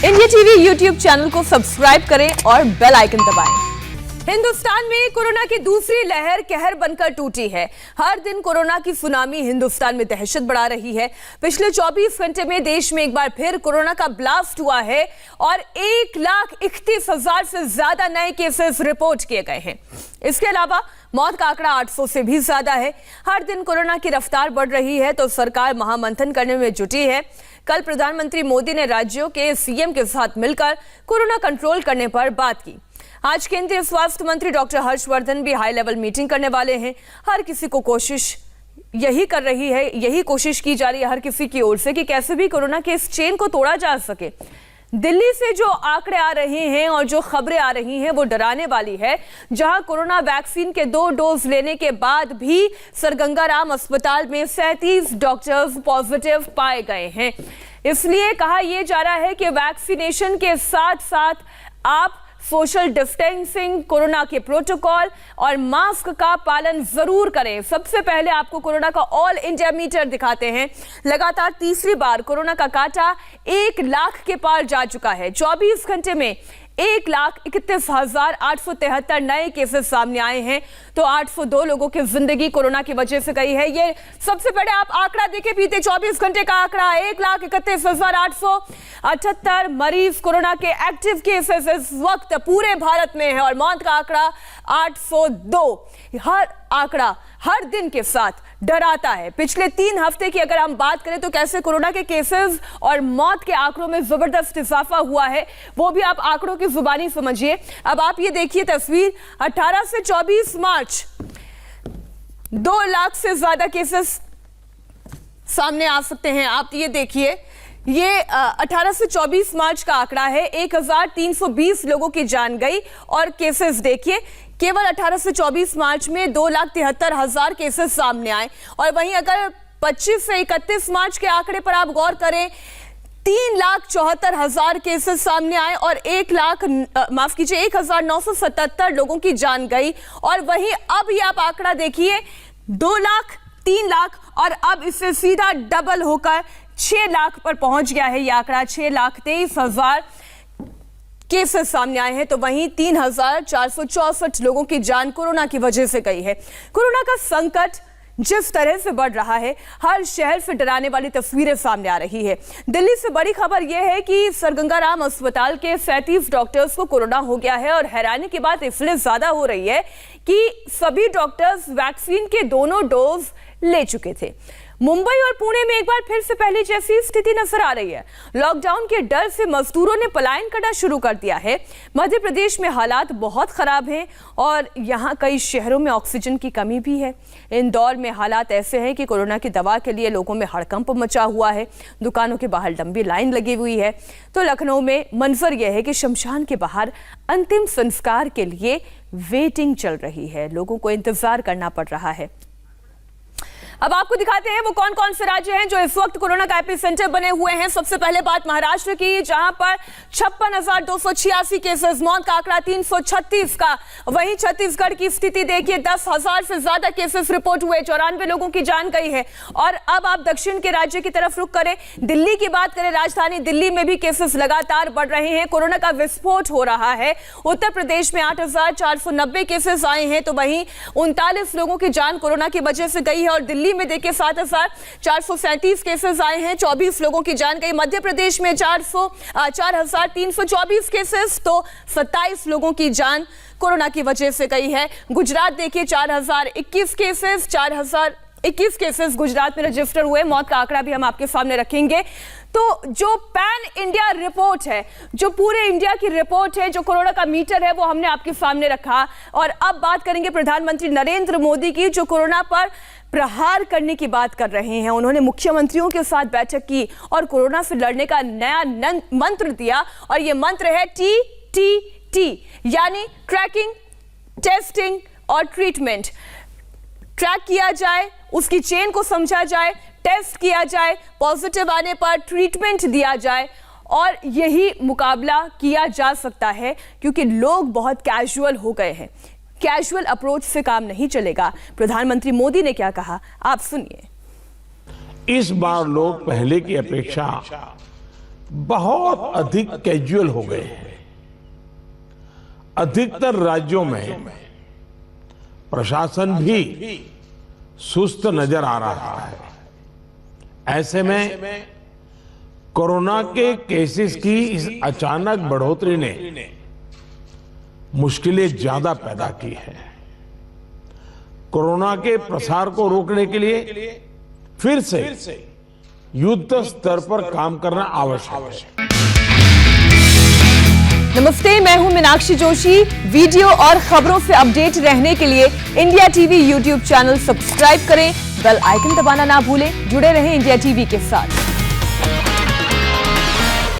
India TV YouTube channel को subscribe करें और बेल आइकन दबाएं। हिंदुस्तान में कोरोना की दूसरी लहर कहर बनकर टूटी है। हर दिन कोरोना की सुनामी हिंदुस्तान में दहशत बढ़ा रही है। पिछले 24 घंटे में देश में एक बार फिर कोरोना का ब्लास्ट हुआ है और 1,31,000 से ज्यादा नए केसेस रिपोर्ट किए गए हैं। इसके अलावा मौत का आंकड़ा 800 से भी ज्यादा है। हर दिन कोरोना की रफ्तार बढ़ रही है तो सरकार महामंथन करने में जुटी है। कल प्रधानमंत्री मोदी ने राज्यों के सीएम के साथ मिलकर कोरोना कंट्रोल करने पर बात की। आज केंद्रीय स्वास्थ्य मंत्री डॉक्टर हर्षवर्धन भी हाई लेवल मीटिंग करने वाले हैं। हर किसी को यही कोशिश की जा रही है हर किसी की ओर से कि कैसे भी कोरोना के इस चेन को तोड़ा जा सके। दिल्ली से जो आंकड़े आ रहे हैं और जो खबरें आ रही हैं वो डराने वाली है, जहां कोरोना वैक्सीन के 2 डोज लेने के बाद भी सर गंगा राम अस्पताल में 37 डॉक्टर्स पॉजिटिव पाए गए हैं। इसलिए कहा यह जा रहा है कि वैक्सीनेशन के साथ साथ आप सोशल डिस्टेंसिंग, कोरोना के प्रोटोकॉल और मास्क का पालन जरूर करें। सबसे पहले आपको कोरोना का ऑल इंडिया मीटर दिखाते हैं। लगातार तीसरी बार कोरोना का कांटा 1 लाख के पार जा चुका है। 24 घंटे में 1,31,873 नए केसेस सामने आए हैं तो 802 लोगों की जिंदगी कोरोना की वजह से गई है। ये सबसे पहले आप आंकड़ा देखें, बीते 24 घंटे का आंकड़ा 1,31,878 मरीज कोरोना के एक्टिव केसेस इस वक्त पूरे भारत में है और मौत का आंकड़ा 802। हर आंकड़ा हर दिन के साथ डराता है। पिछले 3 हफ्ते की अगर हम बात करें तो कैसे कोरोना के केसेस और मौत के आंकड़ों में जबरदस्त इजाफा हुआ है, वो भी आप आंकड़ों की जुबानी समझिए। अब आप ये देखिए तस्वीर, 18 से 24 मार्च 2 लाख से ज्यादा केसेस सामने आ सकते हैं। आप ये देखिए, ये 18 से 24 मार्च का आंकड़ा है। 1,320 लोगों की जान गई और केसेस देखिए, केवल 18 से 24 मार्च में 2,73,000 केसेस सामने आए। और वहीं अगर 25 से 31 मार्च के आंकड़े पर आप गौर करें, 3,74,000 केसेस सामने आए और 1,977 लोगों की जान गई। और वहीं अब ये आप आंकड़ा देखिए, 2 लाख, 3 लाख और अब इससे सीधा डबल होकर 6 लाख पर पहुंच गया है। यह आंकड़ा 6,23,000 केसेस सामने आए हैं तो वहीं 3,464 लोगों की जान कोरोना की वजह से गई है। कोरोना का संकट जिस तरह से बढ़ रहा है, हर शहर से डराने वाली तस्वीरें सामने आ रही है। दिल्ली से बड़ी खबर यह है कि सर गंगा राम अस्पताल के 37 डॉक्टर्स को कोरोना हो गया है और हैरानी की बात इसलिए ज्यादा हो रही है कि सभी डॉक्टर्स वैक्सीन के दोनों डोज ले चुके थे। मुंबई और पुणे में एक बार फिर से पहले जैसी स्थिति नजर आ रही है। लॉकडाउन के डर से मजदूरों ने पलायन करना शुरू कर दिया है। मध्य प्रदेश में हालात बहुत खराब हैं और यहाँ कई शहरों में ऑक्सीजन की कमी भी है। इंदौर में हालात ऐसे हैं कि कोरोना की दवा के लिए लोगों में हड़कंप मचा हुआ है। दुकानों के बाहर लंबी लाइन लगी हुई है। तो लखनऊ में मंजर यह है कि शमशान के बाहर अंतिम संस्कार के लिए वेटिंग चल रही है। लोगों को इंतजार करना पड़ रहा है। अब आपको दिखाते हैं वो कौन कौन से राज्य हैं जो इस वक्त कोरोना का एपिसेंटर बने हुए हैं। सबसे पहले बात महाराष्ट्र की, जहां पर 56,286 केसेस, मौत का आंकड़ा 336 का। वहीं छत्तीसगढ़ की स्थिति देखिए, 10,000 से ज्यादा केसेस रिपोर्ट हुए, 94 लोगों की जान गई है। और अब आप दक्षिण के राज्य की तरफ रुख करें, दिल्ली की बात करें, राजधानी दिल्ली में भी केसेस लगातार बढ़ रहे हैं। कोरोना का विस्फोट हो रहा है। उत्तर प्रदेश में 8,490 केसेस आए हैं तो वहीं 39 लोगों की जान कोरोना की वजह से गई है। और दिल्ली में देखिए 7,437 केसेस आए हैं, 24 लोगों की जान गई। मध्य प्रदेश में 4,324 केसेस तो 27 लोगों की जान कोरोना की वजह से गई है। गुजरात देखिए 4,021 केसेस गुजरात में रजिस्टर हुए। मौत का आंकड़ा भी हम आपके सामने रखेंगे। तो जो पैन इंडिया रिपोर्ट है, जो पूरे इंडिया की रिपोर्ट है, जो कोरोना का मीटर है, वो हमने आपके सामने रखा। और अब बात करेंगे प्रधानमंत्री नरेंद्र मोदी की, जो कोरोना पर प्रहार करने की बात कर रहे हैं। उन्होंने मुख्यमंत्रियों के साथ बैठक की और कोरोना से लड़ने का नया मंत्र दिया और ये मंत्र है TTT, यानी ट्रैकिंग, टेस्टिंग और ट्रीटमेंट। ट्रैक किया जाए, उसकी चेन को समझा जाए, टेस्ट किया जाए, पॉजिटिव आने पर ट्रीटमेंट दिया जाए और यही मुकाबला किया जा सकता है क्योंकि लोग बहुत कैजुअल हो गए हैं। कैजुअल अप्रोच से काम नहीं चलेगा। प्रधानमंत्री मोदी ने क्या कहा, आप सुनिए। इस बार लोग पहले की अपेक्षा बहुत अधिक कैजुअल हो गए हैं। अधिकतर राज्यों में प्रशासन भी सुस्त नजर आ रहा है। ऐसे में कोरोना के केसेस की इस अचानक बढ़ोतरी ने मुश्किलें ज्यादा पैदा की है। कोरोना के प्रसार को रोकने के लिए फिर से युद्ध स्तर पर काम करना आवश्यक है। नमस्ते, मैं हूं मीनाक्षी जोशी। वीडियो और खबरों से अपडेट रहने के लिए India TV YouTube channel subscribe करें, बेल आइकन दबाना ना भूलें। जुड़े रहें इंडिया टीवी के साथ।